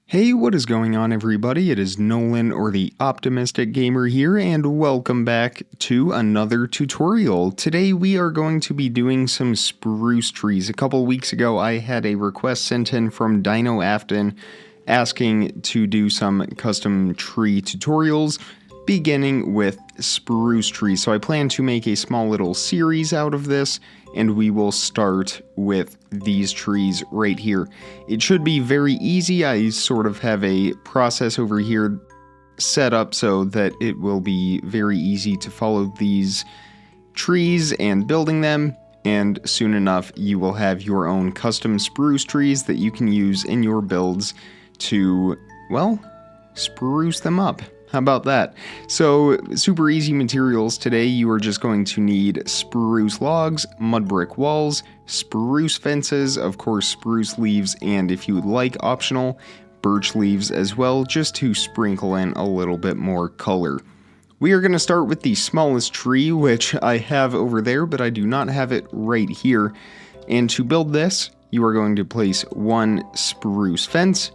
Hey, what is going on, everybody? It is Nolan, or the Optimistic Gamer here, and welcome back to another tutorial. Today we are going to be doing some spruce trees. A couple weeks ago I had a request sent in from Dino Afton asking to do some custom tree tutorials, beginning with spruce trees. So I plan to make a small little series out of this, and we will start with these trees right here. It should be very easy. I sort of have a process over here set up so that it will be very easy to follow these trees and building them, and soon enough you will have your own custom spruce trees that you can use in your builds to, well, spruce them up. How about that? So, super easy materials today. You are just going to need spruce logs, mud brick walls, spruce fences, of course spruce leaves, and if you would like, optional, birch leaves as well, just to sprinkle in a little bit more color. We are going to start with the smallest tree, which I have over there, but I do not have it right here. And to build this, you are going to place one spruce fence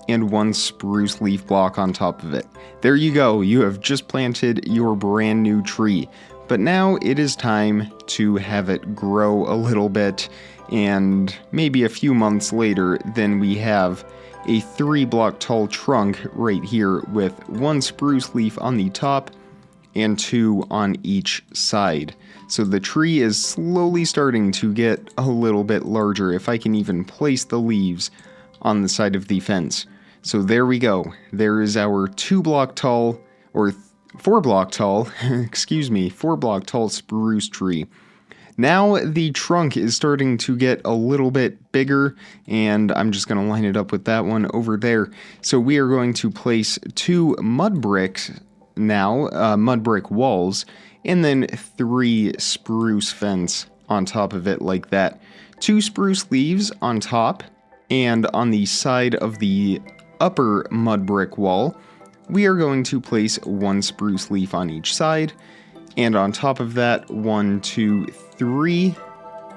and one spruce leaf block on top of it. There you go, you have just planted your brand new tree. But now it is time to have it grow a little bit, and maybe a few months later, then we have a 3-block tall trunk right here with one spruce leaf on the top and 2 on each side. So the tree is slowly starting to get a little bit larger, if I can even place the leaves on the side of the fence. So there we go. There is our 2-block tall, or 4-block tall, 4-block tall spruce tree. Now the trunk is starting to get a little bit bigger, and I'm just going to line it up with that one over there. So we are going to place 2 mud bricks now, mud brick walls, and then 3 spruce fence on top of it like that. 2 spruce leaves on top, and on the side of the upper mud brick wall, we are going to place 1 spruce leaf on each side, and on top of that, 1, 2, 3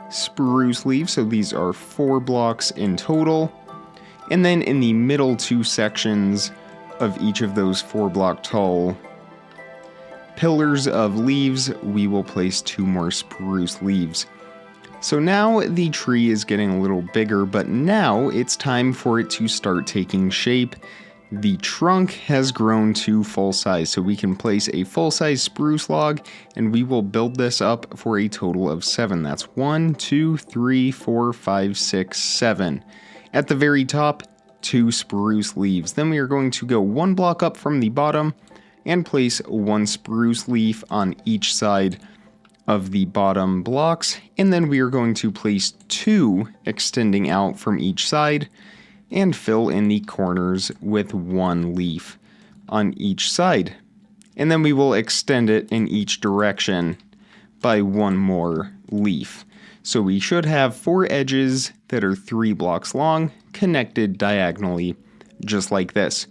spruce leaves, so these are 4 blocks in total. And then in the middle 2 sections of each of those 4-block tall pillars of leaves, we will place 2 more spruce leaves. So now the tree is getting a little bigger, but now it's time for it to start taking shape. The trunk has grown to full size, so we can place a full-size spruce log, and we will build this up for a total of 7. That's 1, 2, 3, 4, 5, 6, 7. At the very top, 2 spruce leaves. Then we are going to go 1 block up from the bottom and place 1 spruce leaf on each side of the bottom blocks, and then we are going to place 2 extending out from each side and fill in the corners with 1 leaf on each side. And then we will extend it in each direction by 1 more leaf. So we should have 4 edges that are 3 blocks long, connected diagonally, just like this.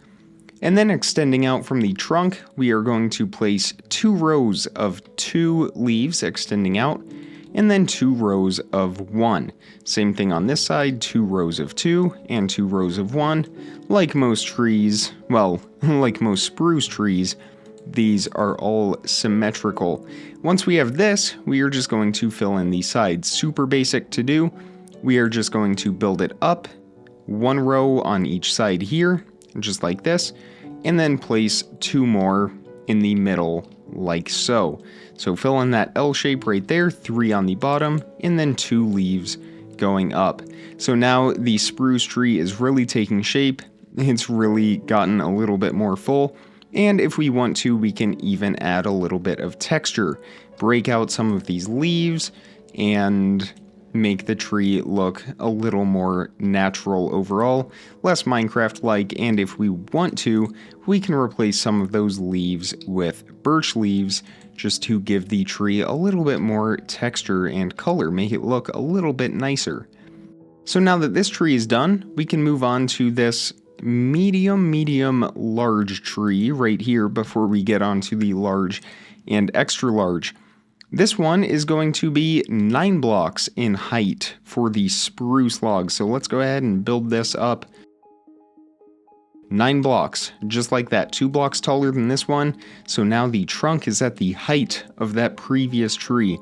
And then extending out from the trunk, we are going to place 2 rows of 2 leaves extending out, and then 2 rows of 1. Same thing on this side, 2 rows of 2 and 2 rows of 1. Like most trees, well, like most spruce trees, these are all symmetrical. Once we have this, we are just going to fill in the sides. Super basic to do. We are just going to build it up, 1 row on each side here, just like this, and then place 2 more in the middle like so. So fill in that L shape right there, 3 on the bottom, and then 2 leaves going up. So now the spruce tree is really taking shape. It's really gotten a little bit more full, and if we want to, we can even add a little bit of texture, break out some of these leaves, and make the tree look a little more natural overall, less Minecraft-like, and if we want to, we can replace some of those leaves with birch leaves just to give the tree a little bit more texture and color, make it look a little bit nicer. So now that this tree is done, we can move on to this medium, large tree right here before we get onto the large and extra large. This one is going to be 9 blocks in height for the spruce log. So let's go ahead and build this up. 9 blocks, just like that, 2 blocks taller than this one. So now the trunk is at the height of that previous tree.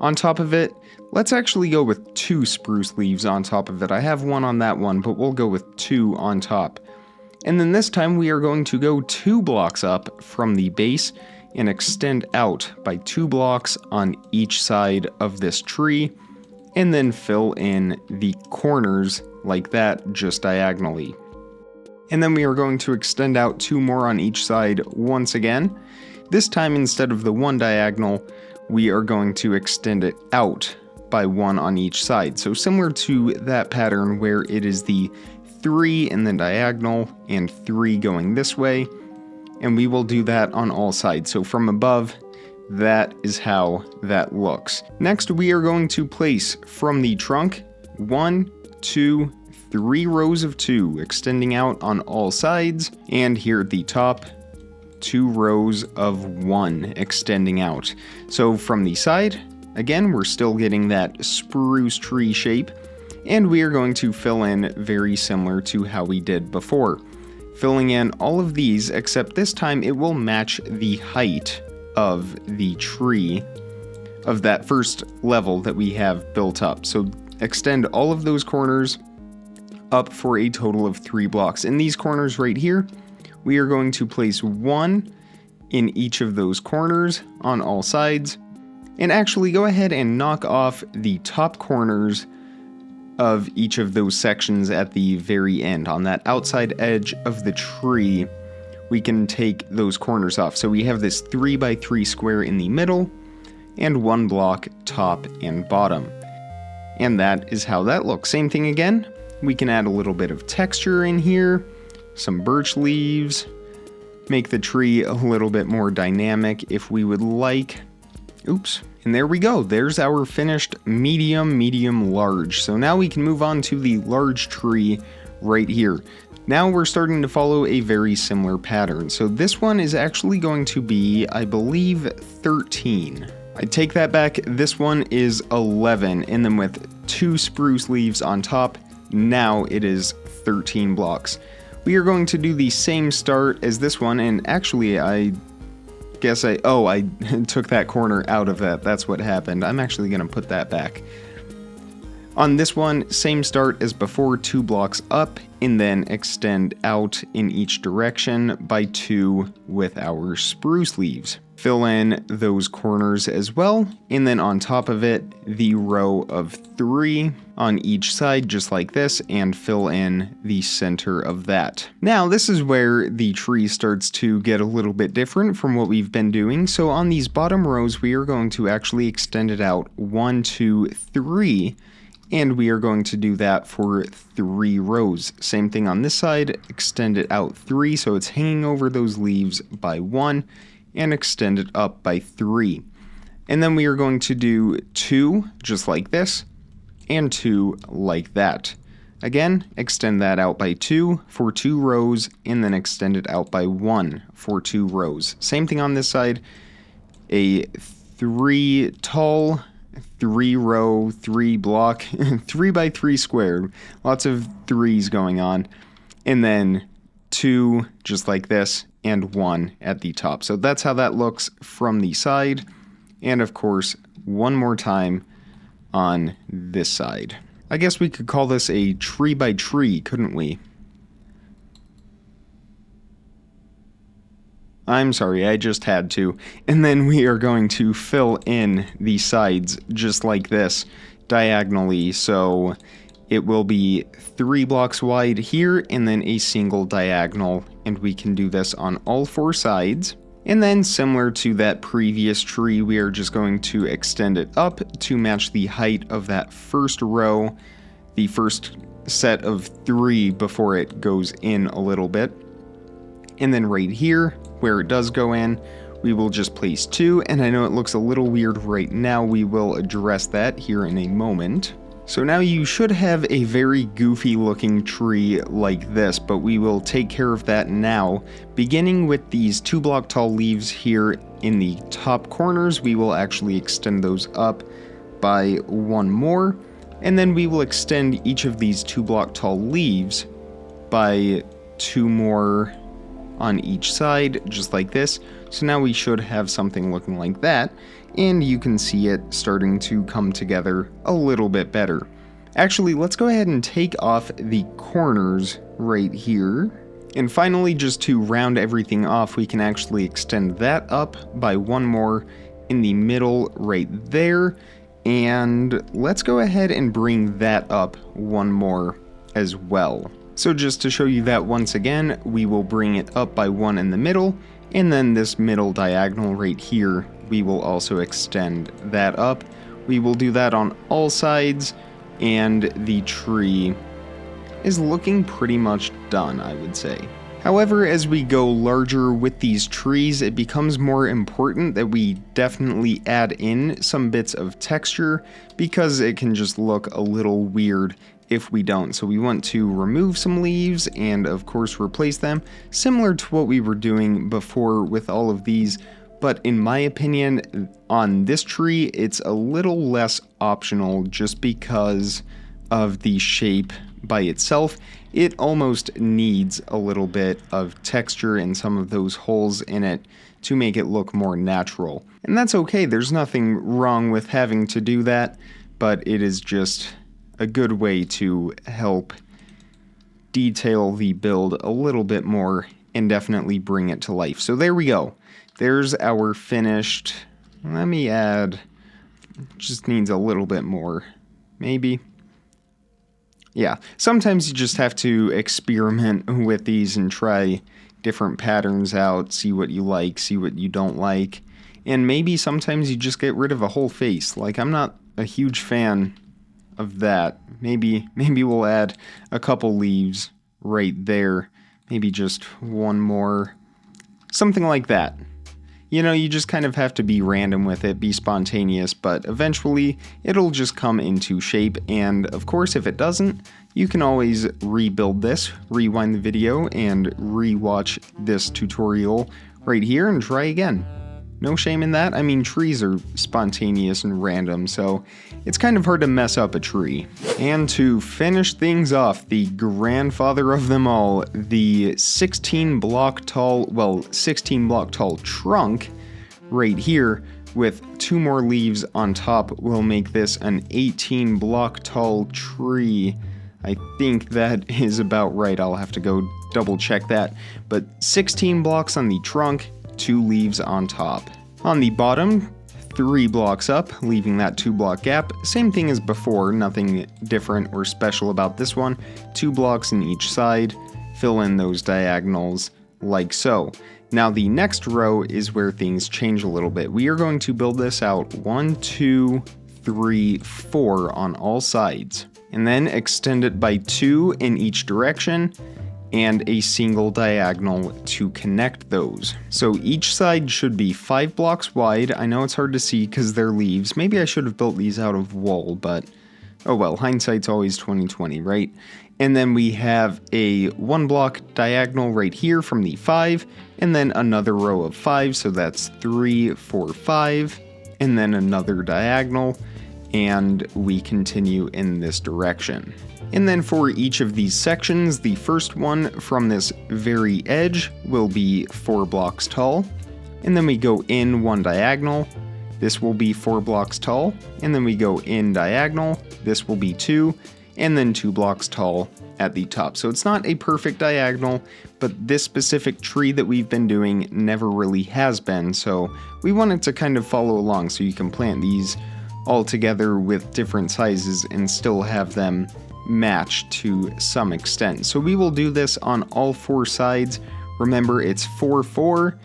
On top of it, let's actually go with 2 spruce leaves on top of it. I have 1 on that one, but we'll go with 2 on top. And then this time we are going to go 2 blocks up from the base and extend out by 2 blocks on each side of this tree, and then fill in the corners like that, just diagonally. And then we are going to extend out 2 more on each side once again. This time, instead of the 1 diagonal, we are going to extend it out by 1 on each side. So similar to that pattern where it is the 3 and then diagonal and 3 going this way. And we will do that on all sides. So from above, that is how that looks. Next, we are going to place from the trunk 1, 2, 3 rows of 2 extending out on all sides, and here at the top 2 rows of 1 extending out. So from the side, again, we're still getting that spruce tree shape, and we are going to fill in very similar to how we did before, filling in all of these, except this time it will match the height of the tree of that first level that we have built up. So extend all of those corners up for a total of 3 blocks. In these corners right here, we are going to place 1 in each of those corners on all sides, and actually go ahead and knock off the top corners of each of those sections at the very end. On that outside edge of the tree, we can take those corners off. So we have this 3 by 3 square in the middle, and 1 block top and bottom. And that is how that looks. Same thing again. We can add a little bit of texture in here, some birch leaves, make the tree a little bit more dynamic if we would like. Oops. And there we go. There's our finished medium, large. So now we can move on to the large tree right here. Now we're starting to follow a very similar pattern. So this one is actually going to be, I believe, 13. I take that back. This one is 11, and then with 2 spruce leaves on top, now it is 13 blocks. We are going to do the same start as this one, and actually I took that corner out of that. That's what happened. I'm actually going to put that back. On this one, same start as before, 2 blocks up, and then extend out in each direction by 2 with our spruce leaves. Fill in those corners as well, and then on top of it, the row of 3 on each side, just like this, and fill in the center of that. Now, this is where the tree starts to get a little bit different from what we've been doing. So on these bottom rows, we are going to actually extend it out 1, 2, 3, and we are going to do that for 3 rows. Same thing on this side, extend it out 3, so it's hanging over those leaves by 1, and extend it up by 3. And then we are going to do 2, just like this, and 2 like that. Again, extend that out by 2 for 2 rows, and then extend it out by 1 for 2 rows. Same thing on this side, a 3 tall, 3 row, 3 block, 3 by 3 square, lots of 3s going on, and then 2 just like this, and 1 at the top. So that's how that looks from the side, and of course, one more time on this side. I guess we could call this a tree by tree, couldn't we? I'm sorry, I just had to. And then we are going to fill in the sides just like this, diagonally. So it will be 3 blocks wide here, and then a single diagonal. And we can do this on all 4 sides. And then similar to that previous tree, we are just going to extend it up to match the height of that first row, the first set of 3 before it goes in a little bit. And then right here, where it does go in, we will just place 2, and I know it looks a little weird right now. We will address that here in a moment. So now you should have a very goofy looking tree like this, but we will take care of that now. Beginning with these 2 block tall leaves here in the top corners, we will actually extend those up by 1 more, and then we will extend each of these 2 block tall leaves by 2 more on each side, just like this. So now we should have something looking like that, and you can see it starting to come together a little bit better. Actually, let's go ahead and take off the corners right here. And finally, just to round everything off, we can actually extend that up by 1 more in the middle right there. And let's go ahead and bring that up 1 more as well. So just to show you that once again, we will bring it up by 1 in the middle, and then this middle diagonal right here, we will also extend that up. We will do that on all sides, and the tree is looking pretty much done, I would say. However, as we go larger with these trees, it becomes more important that we definitely add in some bits of texture, because it can just look a little weird if we don't. So we want to remove some leaves and of course replace them, similar to what we were doing before with all of these. But in my opinion, on this tree, it's a little less optional just because of the shape by itself. It almost needs a little bit of texture in some of those holes in it to make it look more natural. And that's okay, there's nothing wrong with having to do that, but it is just a good way to help detail the build a little bit more and definitely bring it to life. So there we go. There's our finished. Let me add, just needs a little bit more, maybe. Yeah, sometimes you just have to experiment with these and try different patterns out, see what you like, see what you don't like, and maybe sometimes you just get rid of a whole face. Like, I'm not a huge fan of that. Maybe we'll add a couple leaves right there, maybe just 1 more, something like that. You know, you just kind of have to be random with it, be spontaneous, but eventually it'll just come into shape. And of course, if it doesn't, you can always rebuild this, rewind the video, and rewatch this tutorial right here and try again. No shame in that. I mean, trees are spontaneous and random, so it's kind of hard to mess up a tree. And to finish things off, the grandfather of them all, the 16 block tall trunk right here with 2 more leaves on top will make this an 18 block tall tree. I think that is about right. I'll have to go double check that. But 16 blocks on the trunk, 2 leaves on top. On the bottom, 3 blocks up, leaving that 2 block gap. Same thing as before, nothing different or special about this one. 2 blocks in each side, fill in those diagonals like so. Now the next row is where things change a little bit. We are going to build this out 1, 2, 3, 4 on all sides, and then extend it by 2 in each direction, and a single diagonal to connect those. So each side should be 5 blocks wide. I know it's hard to see because they're leaves. Maybe I should have built these out of wool, but oh well, hindsight's always 20/20, right? And then we have a 1 block diagonal right here from the 5, and then another row of 5, so that's 3, 4, 5, and then another diagonal, and we continue in this direction. And then for each of these sections, the first one from this very edge will be 4 blocks tall, and then we go in 1 diagonal. This will be 4 blocks tall, and then we go in diagonal. This will be 2, and then 2 blocks tall at the top. So it's not a perfect diagonal, but this specific tree that we've been doing never really has been, so we wanted to kind of follow along so you can plant these all together with different sizes and still have them match to some extent. So we will do this on all 4 sides. Remember, it's 4, 4,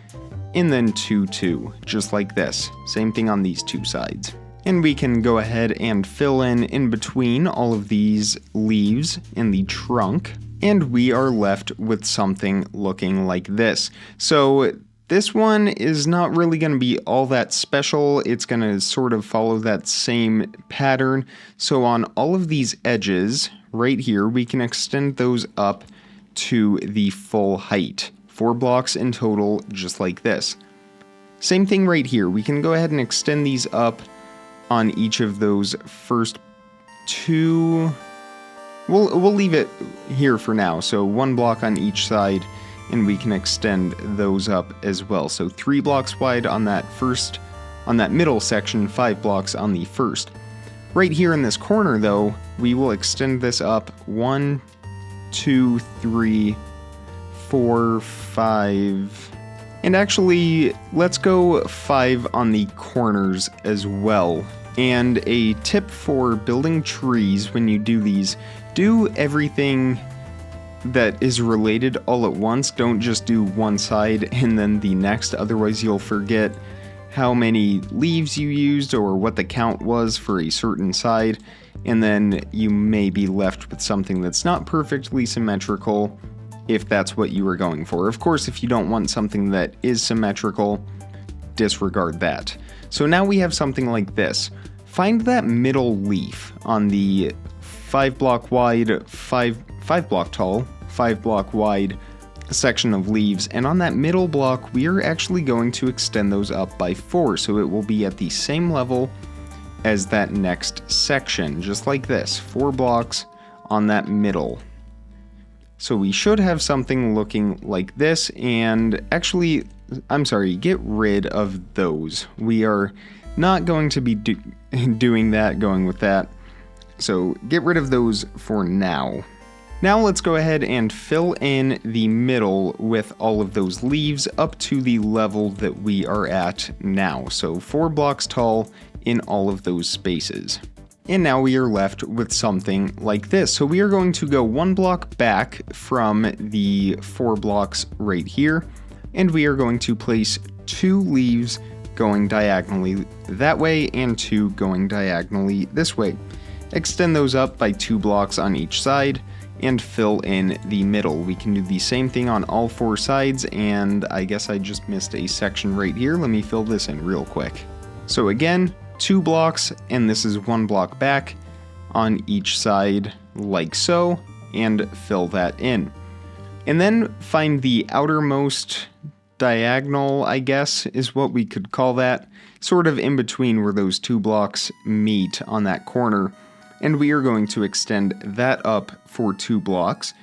and then 2, 2, just like this. Same thing on these 2 sides. And we can go ahead and fill in between all of these leaves in the trunk, and we are left with something looking like this. So this one is not really going to be all that special. It's going to sort of follow that same pattern. So on all of these edges right here, we can extend those up to the full height. 4 blocks in total, just like this. Same thing right here. We can go ahead and extend these up on each of those first 2 We'll leave it here for now. So 1 block on each side, and we can extend those up as well. So 3 blocks wide on that middle section, 5 blocks on the first. Right here in this corner though, we will extend this up 1, 2, 3, 4, 5, and actually let's go 5 on the corners as well. And a tip for building trees when you do these, do everything that is related all at once. Don't just do one side and then the next, otherwise you'll forget how many leaves you used or what the count was for a certain side, and then you may be left with something that's not perfectly symmetrical if that's what you were going for. Of course, if you don't want something that is symmetrical, disregard that. So now we have something like this. Find that middle leaf on the 5 block wide, 5 block tall, 5 block wide section of leaves, and on that middle block we are actually going to extend those up by 4, so it will be at the same level as that next section, just like this, 4 blocks on that middle. So we should have something looking like this, and actually, I'm sorry, get rid of those. We are not going to be doing that, going with that. So get rid of those for now. Now let's go ahead and fill in the middle with all of those leaves up to the level that we are at now. So 4 blocks tall in all of those spaces. And now we are left with something like this. So we are going to go 1 block back from the 4 blocks right here, and we are going to place 2 leaves going diagonally that way and 2 going diagonally this way. Extend those up by 2 blocks on each side and fill in the middle. We can do the same thing on all 4 sides, and I guess I just missed a section right here. Let me fill this in real quick. So again, 2 blocks, and this is 1 block back on each side like so, and fill that in. And then find the outermost diagonal, I guess is what we could call that, sort of in between where those 2 blocks meet on that corner, and we are going to extend that up for 2 blocks,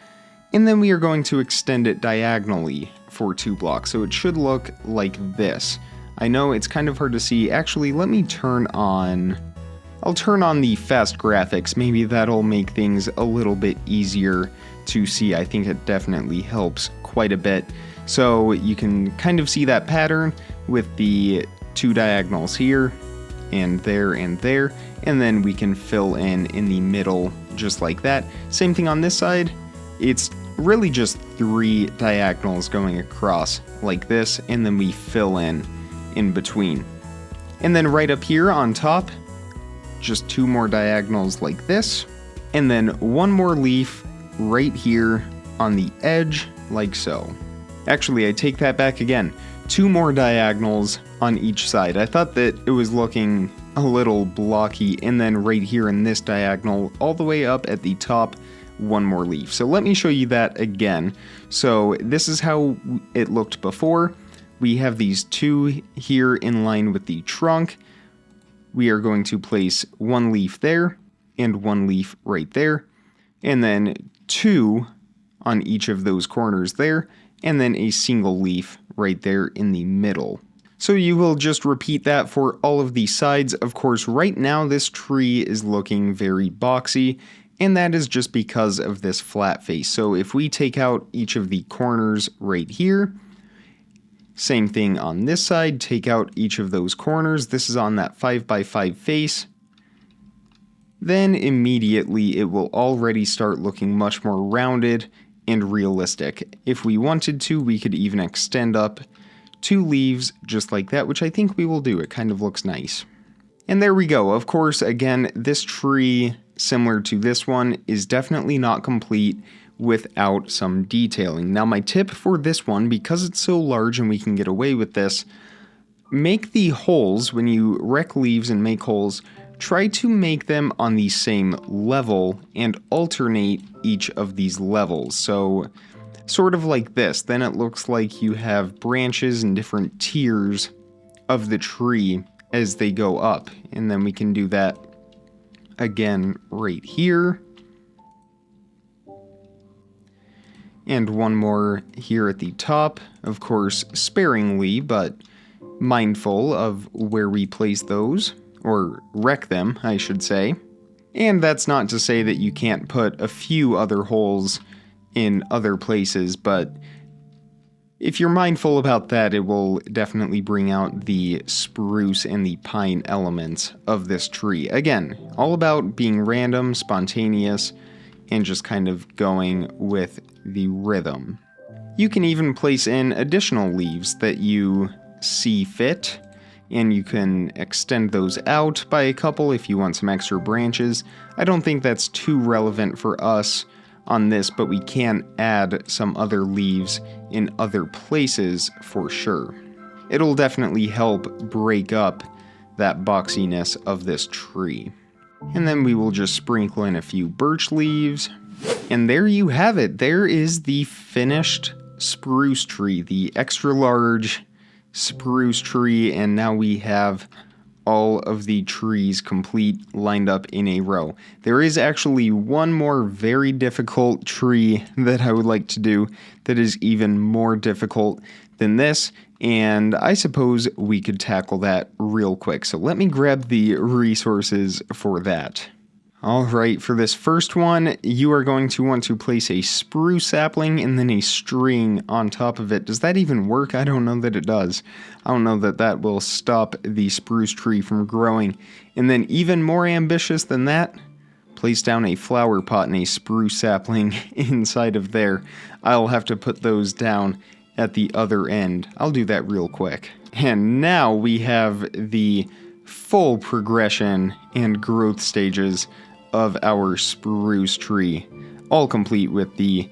and then we are going to extend it diagonally for 2 blocks, so it should look like this. I know it's kind of hard to see. Actually, let me I'll turn on the fast graphics. Maybe that'll make things a little bit easier to see. I think it definitely helps quite a bit. So you can kind of see that pattern with the 2 diagonals here and there, and then we can fill in the middle just like that. Same thing on this side. It's really just 3 diagonals going across like this, and then we fill in between. And then right up here on top, just 2 more diagonals like this, and then 1 more leaf right here on the edge like so. Actually, I take that back again. 2 more diagonals on each side. I thought that it was looking a little blocky, and then right here in this diagonal, all the way up at the top, 1 more leaf. So let me show you that again. So this is how it looked before. We have these 2 here in line with the trunk. We are going to place 1 leaf there and 1 leaf right there, and then 2 on each of those corners there, and then a single leaf right there in the middle. So you will just repeat that for all of the sides. Of course, right now this tree is looking very boxy, and that is just because of this flat face. So if we take out each of the corners right here, same thing on this side, take out each of those corners. This is on that 5x5 face. Then immediately it will already start looking much more rounded and realistic. If we wanted to, we could even extend up 2 leaves just like that, which I think we will do. It kind of looks nice. And there we go. Of course, again, this tree, similar to this one, is definitely not complete without some detailing. Now my tip for this one, because it's so large and we can get away with this, make the holes, when you wreck leaves and make holes, try to make them on the same level and alternate each of these levels. So sort of like this, then it looks like you have branches and different tiers of the tree as they go up. And then we can do that again right here. and one more here at the top, of course sparingly, but mindful of where we place those, or wreck them, I should say. And that's not to say that you can't put a few other holes in other places, but if you're mindful about that, it will definitely bring out the spruce and the pine elements of this tree. Again, all about being random, spontaneous, and just kind of going with the rhythm. You can even place in additional leaves that you see fit, and you can extend those out by a couple if you want some extra branches. I don't think that's too relevant for us on this, but we can add some other leaves in other places for sure. It'll definitely help break up that boxiness of this tree. And then we will just sprinkle in a few birch leaves. And there you have it. There is the finished spruce tree, the extra large spruce tree, and now we have all of the trees complete, lined up in a row. There is actually one more very difficult tree that I would like to do that is even more difficult than this, and I suppose we could tackle that real quick. So let me grab the resources for that. Alright, for this first one, you are going to want to place a spruce sapling and then a string on top of it. Does that even work? I don't know that it does. I don't know that that will stop the spruce tree from growing. And then even more ambitious than that, place down a flower pot and a spruce sapling inside of there. I'll have to put those down at the other end. I'll do that real quick. And now we have the full progression and growth stages of our spruce tree, all complete with the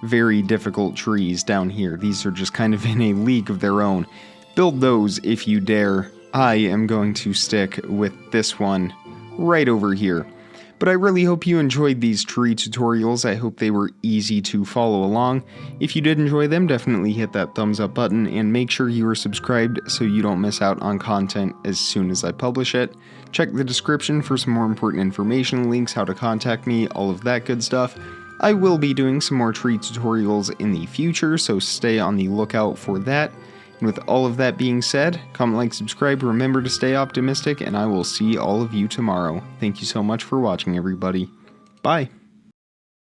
very difficult trees down here. These are just kind of in a league of their own. Build those if you dare. I am going to stick with this one right over here. But I really hope you enjoyed these tree tutorials. I hope they were easy to follow along. If you did enjoy them, definitely hit that thumbs up button and make sure you are subscribed so you don't miss out on content as soon as I publish it. Check the description for some more important information, links, how to contact me, all of that good stuff. I will be doing some more tree tutorials in the future, so stay on the lookout for that. And with all of that being said, comment, like, subscribe, remember to stay optimistic, and I will see all of you tomorrow. Thank you so much for watching, everybody. Bye.